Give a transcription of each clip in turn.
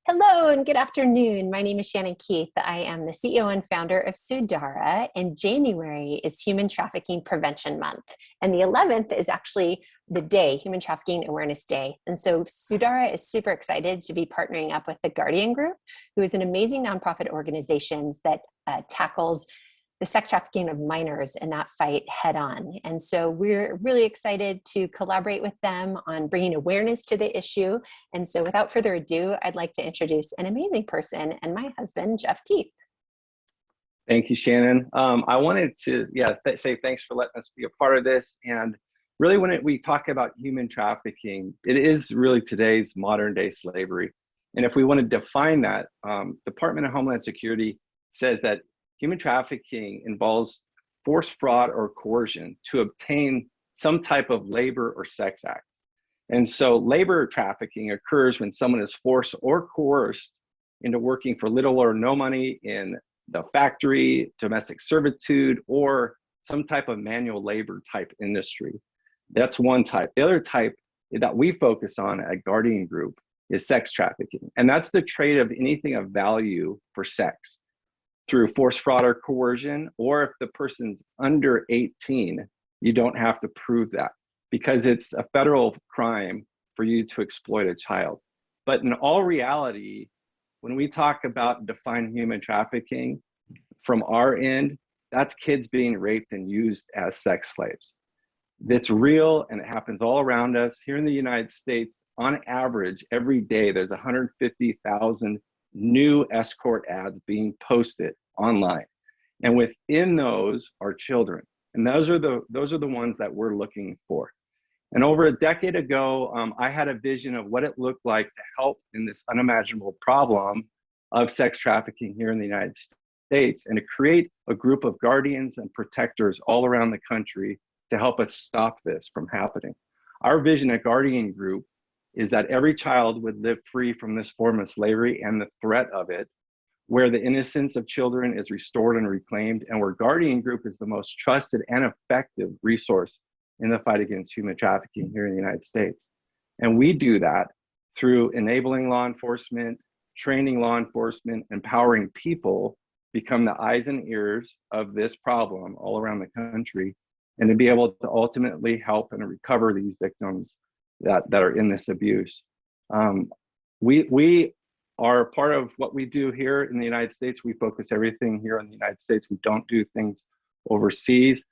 Hello and good afternoon. My name is Shannon Keith. I am the CEO and founder of Sudara, and January is Human Trafficking Prevention Month. And the 11th is actually the day, Human Trafficking Awareness Day. And so Sudara is super excited to be partnering up with the Guardian Group, who is an amazing nonprofit organization that tackles the sex trafficking of minors and that fight head on. And so we're really excited to collaborate with them on bringing awareness to the issue. And so without further ado, I'd like to introduce an amazing person and my husband, Jeff Keith. Thank you, Shannon. I wanted to say thanks for letting us be a part of this. And really when we talk about human trafficking, it is really today's modern day slavery. And if we want to define that, Department of Homeland Security says that human trafficking involves force, fraud, or coercion to obtain some type of labor or sex act. And so labor trafficking occurs when someone is forced or coerced into working for little or no money in the factory, domestic servitude, or some type of manual labor type industry. That's one type. The other type that we focus on at Guardian Group is sex trafficking. And that's the trade of anything of value for sex through force, fraud, or coercion, or if the person's under 18, you don't have to prove that because it's a federal crime for you to exploit a child. But in all reality, when we talk about defining human trafficking from our end, that's kids being raped and used as sex slaves. It's real and it happens all around us. Here in the United States, on average, every day, there's 150,000 new escort ads being posted online, and within those are children, and those are the ones that we're looking for. And over a decade ago, I had a vision of what it looked like to help in this unimaginable problem of sex trafficking here in the United States, and to create a group of guardians and protectors all around the country to help us stop this from happening. Our vision at Guardian Group is that every child would live free from this form of slavery and the threat of it, where the innocence of children is restored and reclaimed, and where Guardian Group is the most trusted and effective resource in the fight against human trafficking here in the United States. And we do that through enabling law enforcement, training law enforcement, empowering people become the eyes and ears of this problem all around the country, and to be able to ultimately help and recover these victims that are in this abuse. We are part of what we do here in the United States. We focus everything here in the United States. We don't do things overseas.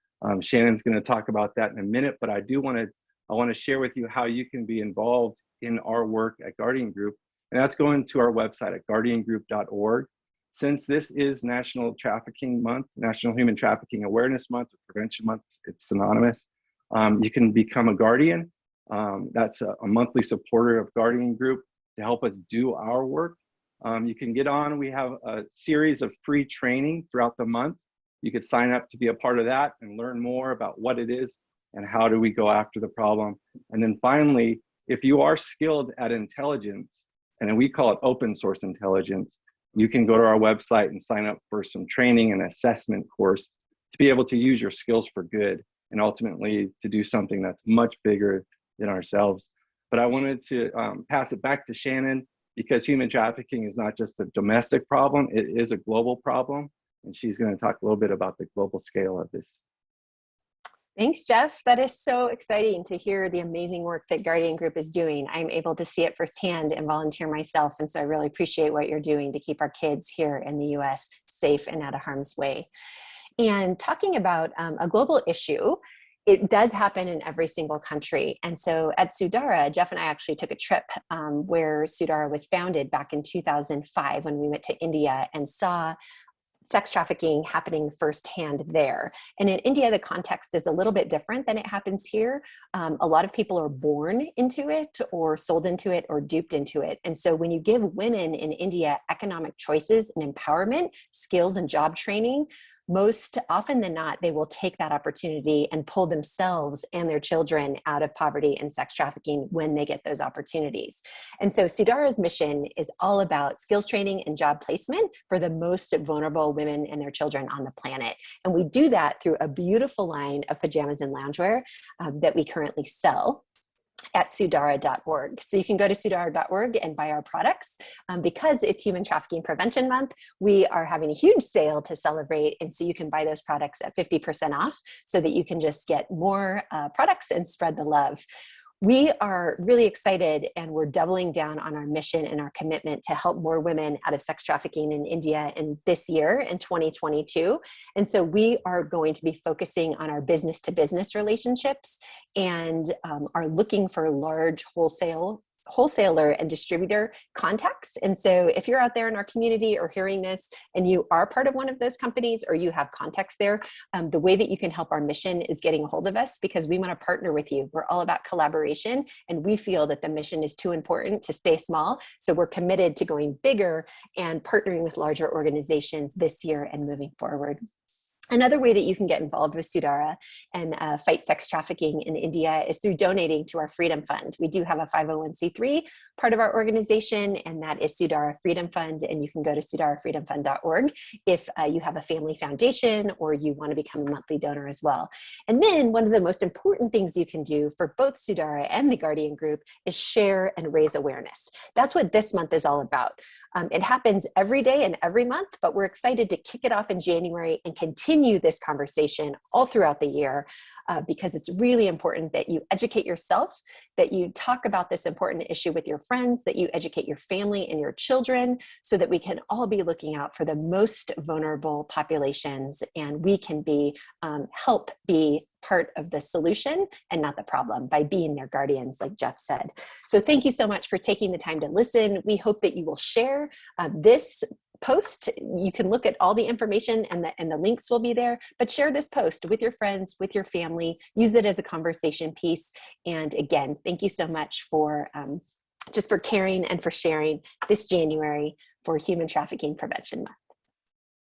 Shannon's going to talk about that in a minute, but I want to share with you how you can be involved in our work at Guardian Group, and that's going to our website at guardiangroup.org. Since this is National Trafficking Month, National Human Trafficking Awareness Month, or Prevention Month, it's synonymous. You can become a guardian. That's a monthly supporter of Guardian Group to help us do our work. You can get on. We have a series of free training throughout the month. You could sign up to be a part of that and learn more about what it is and how do we go after the problem. And then finally, if you are skilled at intelligence, and then we call it open source intelligence, you can go to our website and sign up for some training and assessment course to be able to use your skills for good and ultimately to do something that's much bigger than ourselves. But I wanted to pass it back to Shannon, because human trafficking is not just a domestic problem, it is a global problem. And she's going to talk a little bit about the global scale of this. Thanks, Jeff. That is so exciting to hear the amazing work that Guardian Group is doing. I'm able to see it firsthand and volunteer myself. And so I really appreciate what you're doing to keep our kids here in the US safe and out of harm's way. And talking about a global issue, it does happen in every single country. And so at Sudara, Jeff and I actually took a trip where Sudara was founded back in 2005 when we went to India and saw sex trafficking happening firsthand there. And in India, the context is a little bit different than it happens here. A lot of people are born into it or sold into it or duped into it. And so when you give women in India economic choices and empowerment, skills and job training, most often than not, they will take that opportunity and pull themselves and their children out of poverty and sex trafficking when they get those opportunities. And so Sudara's mission is all about skills training and job placement for the most vulnerable women and their children on the planet. And we do that through a beautiful line of pajamas and loungewear that we currently sell. at Sudara.org. So you can go to Sudara.org and buy our products. Because it's Human Trafficking Prevention Month, we are having a huge sale to celebrate. And so you can buy those products at 50% off so that you can just get more products and spread the love. We are really excited, and we're doubling down on our mission and our commitment to help more women out of sex trafficking in India in this year, in 2022. And so we are going to be focusing on our business to business relationships and are looking for large wholesaler and distributor contacts. And so if you're out there in our community or hearing this and you are part of one of those companies or you have contacts there, the way that you can help our mission is getting a hold of us, because we want to partner with you. We're all about collaboration, and we feel that the mission is too important to stay small. So we're committed to going bigger and partnering with larger organizations this year and moving forward. Another way that you can get involved with Sudara and fight sex trafficking in India is through donating to our Freedom Fund. We do have a 501c3 part of our organization, and that is Sudara Freedom Fund, and you can go to sudarafreedomfund.org if you have a family foundation or you want to become a monthly donor as well. And then one of the most important things you can do for both Sudara and the Guardian Group is share and raise awareness. That's what this month is all about. It happens every day and every month, but we're excited to kick it off in January and continue this conversation all throughout the year. Because it's really important that you educate yourself, that you talk about this important issue with your friends, that you educate your family and your children, so that we can all be looking out for the most vulnerable populations, and we can help be part of the solution and not the problem by being their guardians, like Jeff said. So thank you so much for taking the time to listen. We hope that you will share this post. You can look at all the information, and the links will be there, but share this post with your friends, with your family, use it as a conversation piece. And again, thank you so much for just for caring and for sharing this January for Human Trafficking Prevention Month.